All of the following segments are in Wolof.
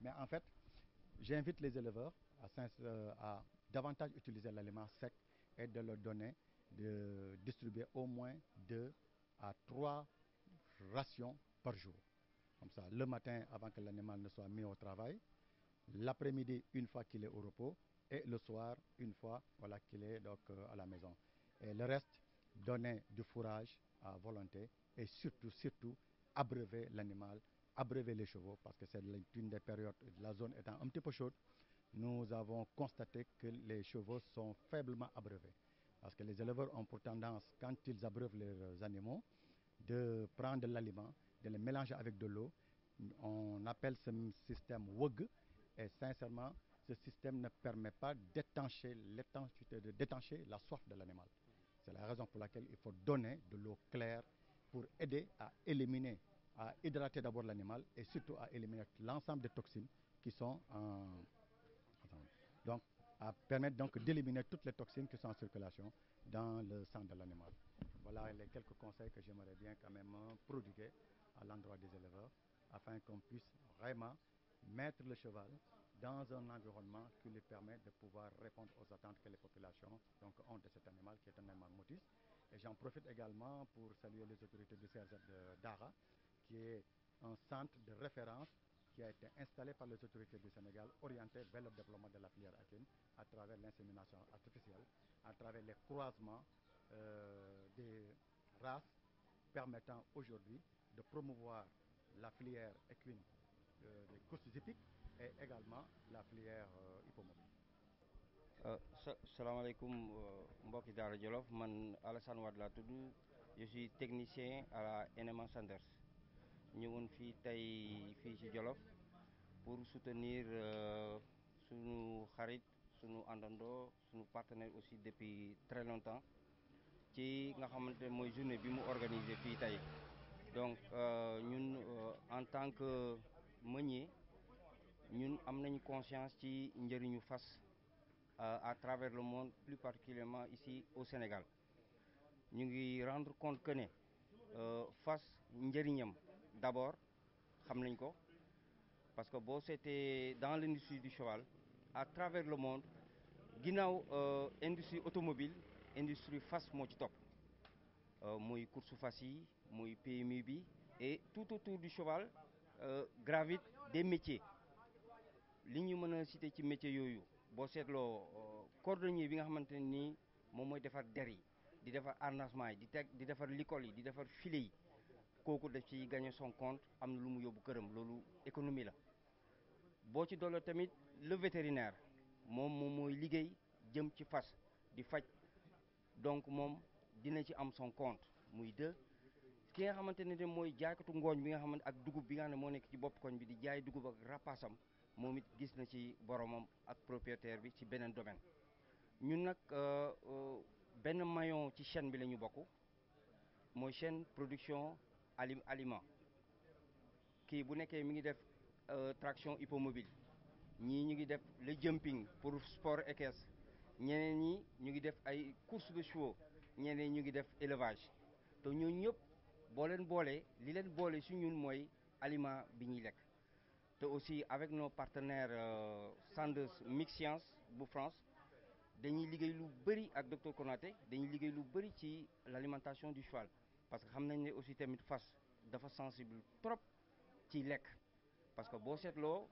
Mais en fait, j'invite les éleveurs à davantage utiliser l'aliment sec et de leur donner, de distribuer au moins 2 à 3 rations par jour. Comme ça, le matin avant que l'animal ne soit mis au travail, l'après-midi une fois qu'il est au repos et le soir une fois voilà, qu'il est donc, à la maison. Et le reste, donner du fourrage à volonté et surtout, abreuver l'animal, abreuver les chevaux parce que c'est une des périodes, la zone étant un petit peu chaude, nous avons constaté que les chevaux sont faiblement abreuvés. Parce que les éleveurs ont pour tendance, quand ils abreuvent leurs animaux, de prendre de l'aliment, de le mélanger avec de l'eau. On appelle ce système WOG et sincèrement, ce système ne permet pas d'étancher la soif de l'animal. C'est la raison pour laquelle il faut donner de l'eau claire pour aider à éliminer, à hydrater d'abord l'animal et surtout à éliminer l'ensemble des toxines qui sont donc à permettre donc d'éliminer toutes les toxines qui sont en circulation dans le sang de l'animal. Voilà les quelques conseils que j'aimerais bien quand même prodiguer à l'endroit des éleveurs afin qu'on puisse vraiment mettre le cheval dans un environnement qui lui permet de pouvoir répondre aux attentes que les populations donc, ont de cet animal qui est un animal motrice. Et j'en profite également pour saluer les autorités du CRZ de Dahra, qui est un centre de référence qui a été installé par les autorités du Sénégal, orienté vers le développement de la filière équine à travers l'insémination artificielle, à travers les croisements des races permettant aujourd'hui de promouvoir la filière équine des courses hippiques et également la filière hippomobile. Salaamaaleykum mbokki Dahra-Djolof man Alassane Wade laa tudd je suis technicien à la NMA Sanders ñëwoon fii tey fii ci Djolof pour soutenir sunu xarit sunu àndandoo sunu partenaire aussi depuis très longtemps ci nga xamante ne mooy journée bi mu organisé fii tey donc ñun en tant que meunier ñun am nañu conscience ci njëriñu fas à travers le monde, plus particulièrement ici au Sénégal. Nous nous rendre compte que fas njëriñam d'abord xam nañ ko parce que c'était dans l'industrie du cheval à travers le monde ginnaaw industrie automobile industrie fas moo ci topp muy course fas yi muy PMU bi et tout autour du cheval gravitent des métiers li ñu mën a citer ci métiers yooyu boo seetloo cordonnier bi nga xamante ne nii moom mooy defar der yi di defar harnachement yi di defar licol yi di defar filet yi kooku daf ci gagner son compte am na lu mu yóbbu këram loolu économie la boo ci doole tamit le vétérinaire moom mooy liggéey jëm ci fas di faj donc moom dina ci am son compte muy deux ki nga xamante ne mooy jaaykatu ngooñ bi nga xamante ak dugub bi nga xam ne moo nekk ci bopp koñ bi di jaay dugub ak rapaasam moom it gis na ci boromam ak propriétaire bi ci beneen domaine ñun nag benn maillon ci chaîne bi la ñu bokk mooy chaîne production aliment kii bu nekkee mi ngi def traction hippomobile ñii ñu ngi def le jumping pour sport équestre ñeneen ñi ñu ngi def ay course de chevaux ñeneen ñu ngi def élevage te ñooñu ñëpp boo leen boolee li leen boole su ñun mooy aliment bi ñuy lekk te aussi avec nos partenaires Sanders Mix Science bu France dañuy liggéey lu bëri ak docteur Konaté dañuy liggéey lu bëri ci l'alimentation du cheval parce que xam nañ ne aussi tamit fas dafa sensible trop ci lekk parce que boo seetloo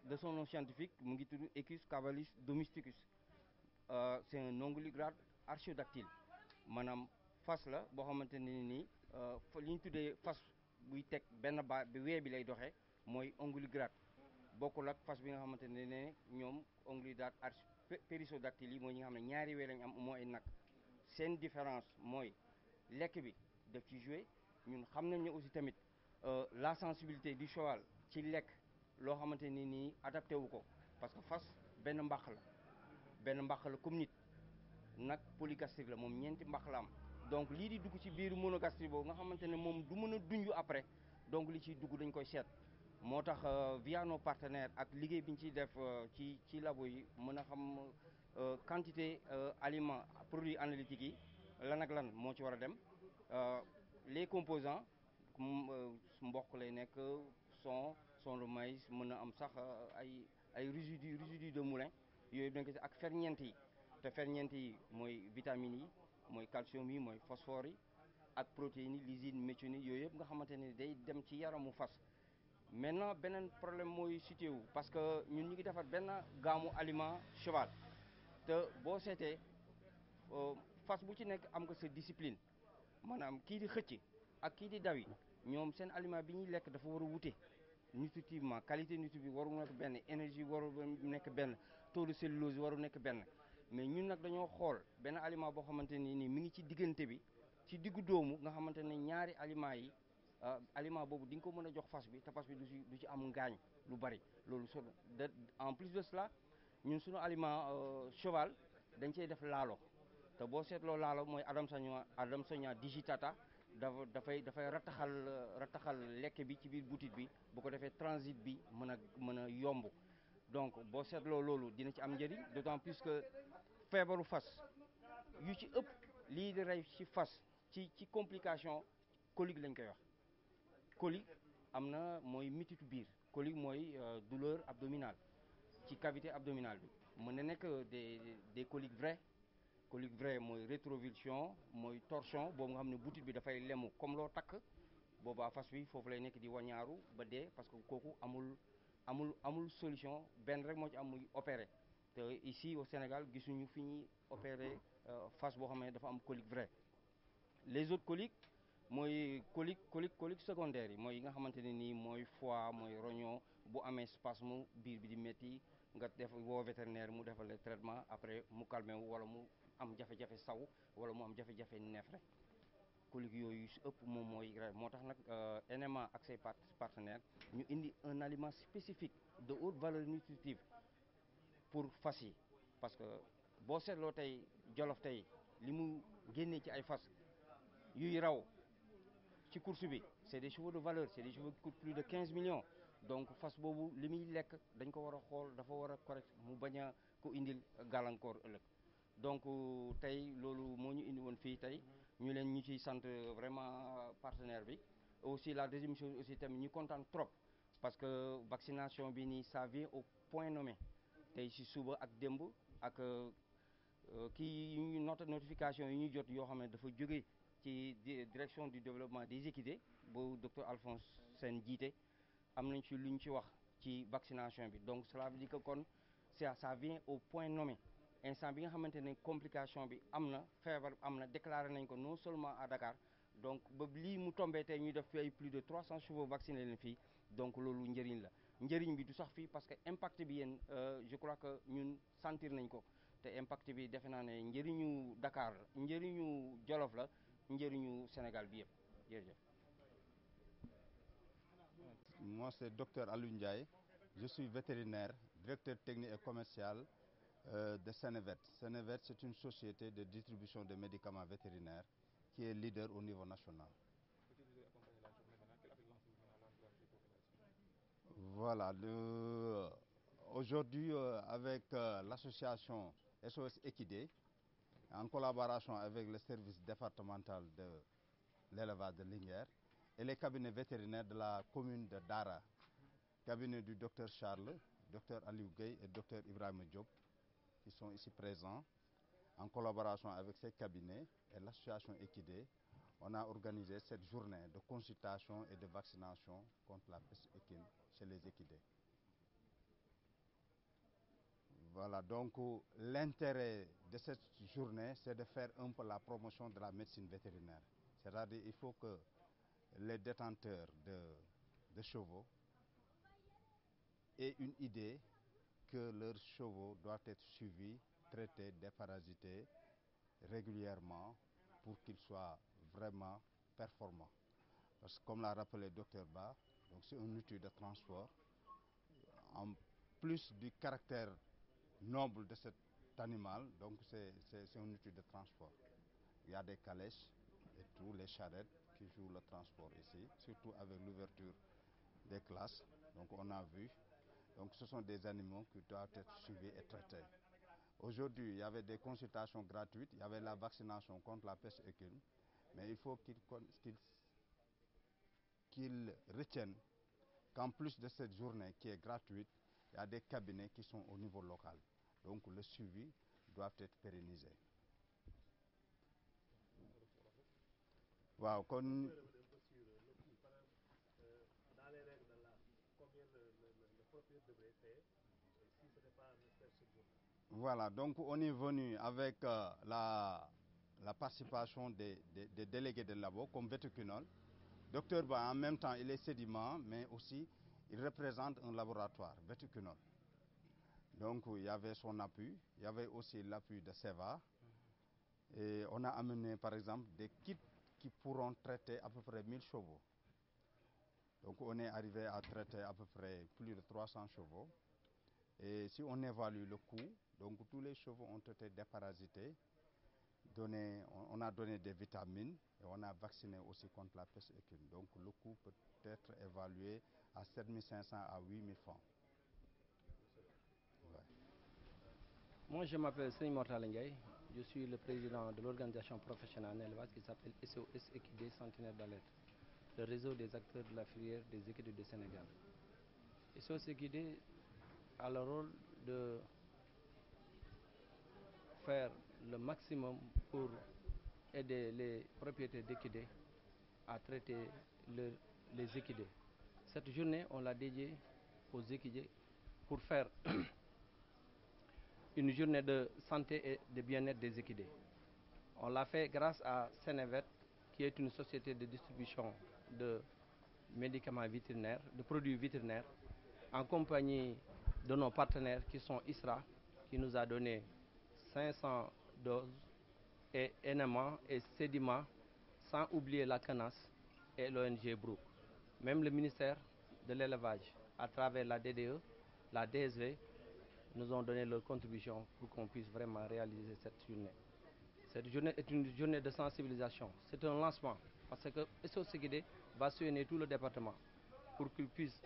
de son nom scientifique mu ngi tudd Equus cavalis domesticus c'est un ongulograde artiodactyle maanaam fas la boo xamante ne nii li ñu tuddee fas buy teg benn bi wee bi lay doxee mooy ongulograde bokkul ak fas bi nga xamante ne ñoom ongulograde périssodactyle yi mooy ñi nga xam ne ñaari wee lañ am moo ay nag seen différence mooy lekk bi daf ci jouer ñun xam nañ ne aussi tamit la sensibilité du cheval ci lekk loo xamante ni nii adapté wu ko parce que fas benn mbàq la comme nit nag polygastrique la moom ñeenti mbàq la am donc lii di dugg ci biir monogastrique boobu nga xamante ne moom du mën a dunj après donc li ciy dugg dañ koy seet moo tax via nos partenaires ak liggéey bi ñu ciy def ci labo yi mën a xam quantité aliments produits analytiques yi lan ak lan moo ci war a dem les composants mboq lay nekk sont le maïs mën na am sax ay résidus de moulin yooyu dañ ko si ak ferñeent yi te ferñeent yi mooy vitamines yi mooy calcium yi mooy phosphore yi ak protéines yi lysine méthionine yooyu yëpp nga xamante ne day dem ci yaramu fas. Maintenant beneen problème mooy situé wu parce que ñun ñu ngi defar benn gaamu aliment cheval te boo seetee fas bu ci nekk am nga sa discipline maanaam kii di xëcc ak kii di dawi ñoom seen aliment bi ñuy lekk dafa war a wute nutritivement qualité nutritive bi waru nekk benn énergie waru nekk benn taux de cellulose waru nekk benn mais ñun nag dañoo xool benn aliment boo xamante ni nii mi ngi ci diggante bi ci diggu doomu nga xamante ne ñaari aliments yi aliment boobu di nga ko mën a jox fas bi te fas bi du ci am ngaañ lu bari loolu en plus de cela ñun suñu aliment cheval dañ cey def laalo te boo seetloo laalo mooy Adamsonia digitata dafay rattaxal lekk bi ci biir boutique bi bu ko defee transit bi mën a yomb donc boo seetloo loolu dina ci am njëriñ d'autant plus que feebaru fas yu ci ëpp lii di rey ci fas ci complication colique lañ koy wax colique am na mooy mititu biir colique mooy douleur abdominale ci cavité abdominale bi mën na nekk des coliques vrai mooy rétrovulsion mooy torsion boobu nga xam ne butit bi dafay lemu comme loo takk boobaa fas bi foofu lay nekk di wañaaru ba dee parce que kooku amul solution benn rek moo ci am muy opéré te ici au Sénégal gisuñu fi ñuy opéré fas boo xam ne dafa am colique vrai. Les autres coliques mooy colique secondaire yi mooy yi nga xamante ne nii mooy foie mooy rognon bu amee spasme biir bi di métti nga def woo vétérinaire mu defal le traitement après mu calmé wu wala mu am jafe-jafe saw wala mu am jafe-jafe neefre colique yooyu si ëpp moom mooy moo tax nag NMA ak ses partenaires ñu indi un aliment spécifique de haute valeur nutritive pour fas yi parce que boo seetloo tey Jolof tey li mu génnee ci ay fas yuy raw ci course bi c'est des chevaux de valeur c'est des chevaux qui coûtent plus de 15 millions donc fas boobu li muy lekk dañ ko war a xool dafa war a correct mu bañ a ko indil gàllankoor ëllëg donc tey loolu moo ñu indi woon fii tey ñu ciy sant vraiment partenaire bi aussi la deuxième chose aussi tamit ñu kontaan trop parce que vaccination bi nii ça vient au point nommé tey si suba ak démb ak notification yi ñuy jot yoo xam ne dafa jóge ci direction du développement des équidés bu docteur Alphonse Sène jiite am nañ ci lu ñu ci wax ci vaccination bi donc cela veut dire que kon ça vient au point nommé instant bi nga xamante ne complication bi am na feebar am na déclaré nañ ko non seulement à Dakar donc ba lii mu tombé tey ñuy def fi ay plus de 300 chevaux vaccinés leen fii donc loolu njëriñ la njëriñ bi du sax fii parce que impact bi yéen je crois que ñun sentir nañ ko te impact bi defe naa ne njëriñu Dakar la njëriñu Jolof la njëriñu Sénégal bi yëpp jërëjëf. Moi c'est docteur Aliou Ndiaye, je suis vétérinaire, directeur technique et commercial de Senevet. Senevet c'est une société de distribution de médicaments vétérinaires qui est leader au niveau national. Voilà, aujourd'hui avec l'association SOS Équidés, en collaboration avec le service départemental de l'élevage de Linguère et les cabinets vétérinaires de la commune de Dahra, cabinet du docteur Charles, docteur Aliou Gueye et docteur Ibrahima Diop, qui sont ici présents, en collaboration avec ces cabinets et l'association Équidés, on a organisé cette journée de consultation et de vaccination contre la peste équine chez les équidés. Voilà, donc l'intérêt de cette journée, c'est de faire un peu la promotion de la médecine vétérinaire. C'est-à-dire qu'il faut que les détenteurs de chevaux aient une idée que leurs chevaux doivent être suivis, traités, déparasités régulièrement pour qu'ils soient vraiment performants. Parce que comme l'a rappelé le docteur Ba, c'est un outil de transport. En plus du caractère noble de cet animal, donc c'est un outil de transport. Il y a des calèches et tout, les charrettes qui jouent le transport ici, surtout avec l'ouverture des classes. Donc on a vu. Donc ce sont des animaux qui doivent être suivis et traités. Aujourd'hui, il y avait des consultations gratuites, il y avait la vaccination contre la peste équine, mais il faut qu'ils retiennent qu'en plus de cette journée qui est gratuite, il y a des cabinets qui sont au niveau local. Donc le suivi doit être pérennisé. Waaw kon voilà, donc on est venu avec la participation des délégués de labo comme vétiquinol. Docteur Ba, en même temps, il est sédiment, mais aussi il représente un laboratoire, vétiquinol. Donc il y avait son appui, il y avait aussi l'appui de SEVA. Et on a amené par exemple des kits qui pourront traiter à peu près 1000 chevaux. Donc on est arrivé à traiter à peu près plus de 300 chevaux. Et si on évalue le coût, donc tous les chevaux ont été déparasités. On a donné des vitamines et on a vacciné aussi contre la peste équine. Donc le coût peut être évalué à 7500 à 8000 francs. Ouais. Moi je m'appelle Seigne Mortala Ndiaye, je suis le président de l'organisation professionnelle en élevage qui s'appelle SOS Équidés Centenaire d'Alerte, le réseau des acteurs de la filière des équidés du Sénégal. SOS Équidés a le rôle de faire le maximum pour aider les propriétaires d'équidés à traiter les équidés. Cette journée, on l'a dédiée aux équidés pour faire une journée de santé et de bien-être des équidés. On l'a fait grâce à Senevet, qui est une société de distribution de médicaments vétérinaires, de produits vétérinaires, en compagnie de nos partenaires qui sont ISRA, qui nous a donné 500 doses, et NMA et Sédima, sans oublier la CANAS et l'ONG Brook. Même le ministère de l'élevage, à travers la DDE, la DSV, nous ont donné leur contribution pour qu'on puisse vraiment réaliser cette journée. Cette journée est une journée de sensibilisation. C'est un lancement parce que SOS Équidés va sillonner tout le département pour qu'ils puissent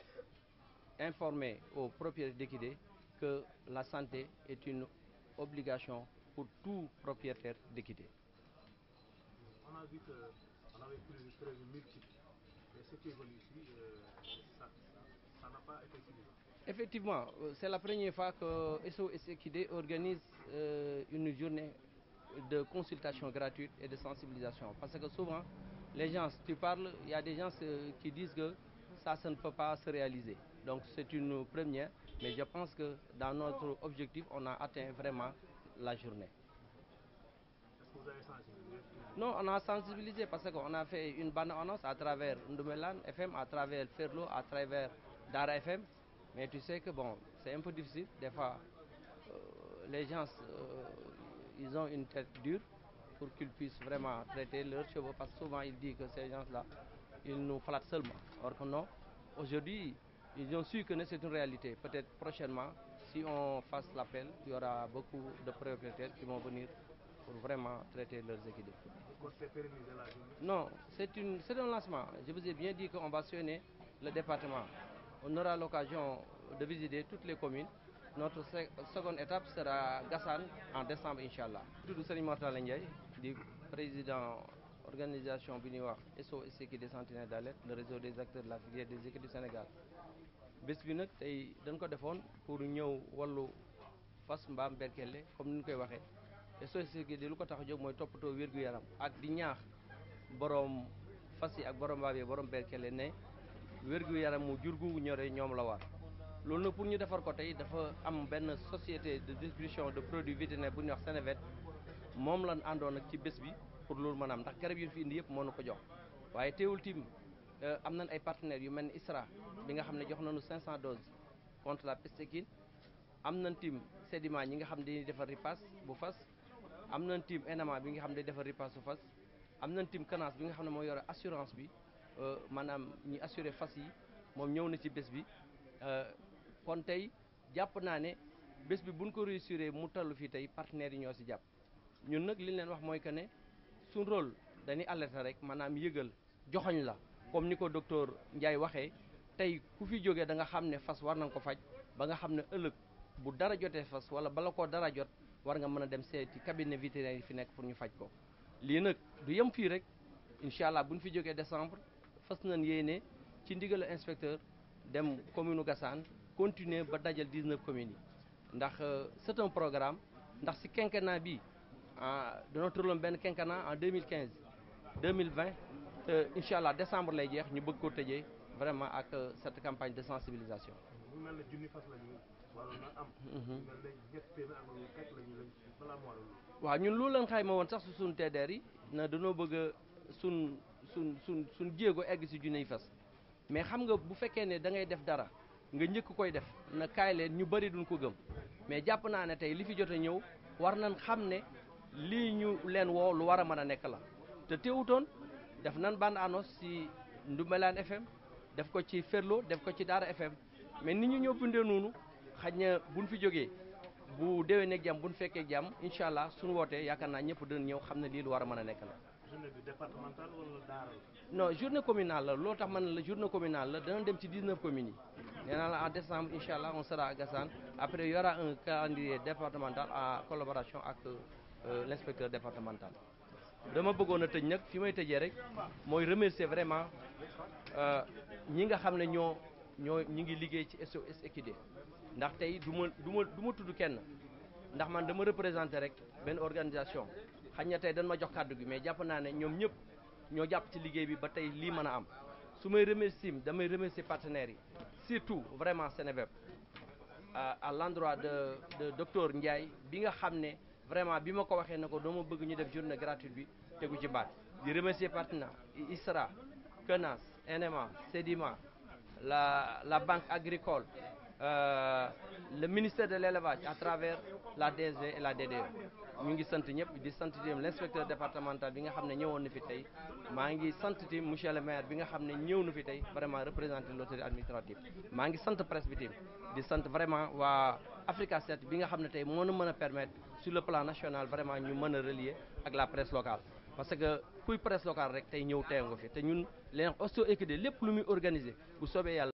informer aux propriétaires d'équidés que la santé est une obligation pour tout propriétaire d'équidés. On a vu qu'on avait prévu 1000 kits, mais ce qui est venu ici, ça n'a pas été suffisant. Effectivement, c'est la première fois que SOS Équidés organise une journée de consultation gratuite et de sensibilisation. Parce que souvent, les gens, tu parles, il y a des gens qui disent que ça ne peut pas se réaliser. Donc c'est une première, mais je pense que dans notre objectif, on a atteint vraiment la journée. Est-ce que vous avez sensibilisé? Non, on a sensibilisé parce qu'on a fait une bande-annonce à travers Ndoumelan FM, à travers Ferlo, à travers Dahra FM. Mais tu sais que bon, c'est un peu difficile. Des fois, les gens, ils ont une tête dure pour qu'ils puissent vraiment traiter leurs chevaux. Parce que souvent, ils disent que ces gens-là, ils nous flattent seulement. Or que non, aujourd'hui, ils ont su que c'est une réalité. Peut-être prochainement, si on fasse l'appel, il y aura beaucoup de propriétaires qui vont venir pour vraiment traiter leurs équidés. Vous comptez pérenniser la journée? Non, c'est un lancement. Je vous ai bien dit qu'on va sillonner le département. On aura l'occasion de visiter toutes les communes. Notre seconde étape sera Gassane en décembre, Inch'Allah. Je suis Seigne Mortala Ndiaye, président de l'organisation SOS Équidés Centenaire d'Alerte, le réseau des acteurs de la filière des équidés du Sénégal. Bés bi nag tey dañ ko defoon pour ñëw wàllu fas mbaam berkelle comme ni ñu koy waxee. SOS Équidés lu ko tax a jóg mooy toppatoo wér-gu-yaram ak di ñaax borom fas yi ak borom mbaam yi borom berkelle ne wér-gu-yaram mu jur gu ñore ñoom la war. Loolu nag pour ñu defar ko tey dafa am benn société de distribution de produits vétérinaires bu ñuy wax Senevet moom lañ àndoon nag ci bés bi pour loolu maanaam ndax garab yi fi indi yëpp moo nu ko jox. waaye teewul tim am nañ ay partenaires yu mel ni ISRA bi nga xam ne jox nañu 500 doses contre la peste équine. am nañ tim Sédima ñi nga xam ne dañuy defar ripaas bu fas. am nañ tim NMA bi nga xam ne day defar ripaas bu fas. am nañ tim CANAS bi nga xam ne moo yore assurance bi maanaam ñi assuré fas yi moom ñëw na ci bés bi. kon tey jàpp naa ne bés bi buñ ko réussir mu tallu fii tey partenaires yi ñoo si jàpp ñun nag li leen wax mooy que ne suñ rôle dañuy alerter rek maanaam yëgal joxoñ la comme ni ko docteur Ndiaye waxee tey ku fi jógee da nga xam ne fas war nañ ko faj ba nga xam ne ëllëg bu dara jotee fas wala bala koo dara jot war nga mën a dem seeti cabinet vétérinaire yi fi nekk pour ñu faj ko. lii nag du yem fii rek incha allah bu ñu fi jógee décembre fas nañ yéene ci ndigal inspecteur dem commune Gassane continuer ba dajal 19 communes yi ndax c'est un programme ndax si quinquennat bi dañoo tëraloon benn quinquennat en 2015 2020 te incha allah décembre lay jeex ñu bëgg ko tëjee vraiment ak cette campagne de sensibilisation. mu mel ne junni fas la ñu waroon a am. mu mel ne ñett téeméer ak lu fekk la ñu lañ balaa mu war a loolu. waaw ñun loolu lañ xayma woon sax su suñ TDR yi na dañoo bëgg a suñ jéego egg si junniy fas mais xam nga bu fekkee ne da ngay def dara nga njëkk koy def na kaay leen ñu bëri duñ ko gëm mais jàpp naa ne tey li fi jot a ñëw war nañ xam ne lii ñu leen woo lu war a mën a nekk la te teewutoon def nan bande annonce si Ndoumbelane FM def ko ci Ferlo def ko ci Daara FM mais nit ñu ñoo bindee noonu xaj na buñ fi jógee bu déwénee ak jàmm buñ fekkee ak jàmm incha allah suñu wootee yaakaar naa ñëpp dinañ ñëw xam ne lii lu war a mën a nekk la. journée bi départementale wala Daara la. non journée communale la loolu tax man la journée communale la dana dem ci 19 communes yi nee naa la en décembre incha allah on sera à Gassane après il y aura un calendrier départemental en collaboration ak l'inspecteur départemental. dama bëggoon a tëj nag fi may tëjee rek mooy remercier vraiment ñi nga xam ne ñi ngi liggéey ci SOS Équidé ndax tey du ma tudd kenn ndax man dama représenter rek benn organisation xañ na tey dañ ma jox kàddu gi mais jàpp naa ne ñoom ñëpp ñoo jàpp ci liggéey bi ba tey lii mën a am su may remercier damay remercier partenaires yi surtout vraiment Seneweb à l'endroit de docteur Ndiaye bi nga xam ne vraiment bi ma ko waxee ne ko dama bëgg ñu def journée gratuite bi tegu ci baat di remercier partenaires ISRA CNAS NMA Sedima la banque agricole le ministère de l'élevage à travers la DG et la DDE ñu ngi sant ñëpp di sant tim l'inspecteur départemental bi nga xam ne ñëwoon na fi tey maa ngi sant tim monsieur le maire bi nga xam ne ñëw na fi tey vraiment représenter l'autorité administrative maa ngi sant presse bi tim di sant vraiment waa Africa 7 bi nga xam ne tey moo na mën a permettre sur le plan national vraiment ñu mën a relier ak la presse locale parce que kuy presse locale rek tey ñëw teew nga fi te ñun leen SOS Équidé lépp lu muy organiser bu soobee yàlla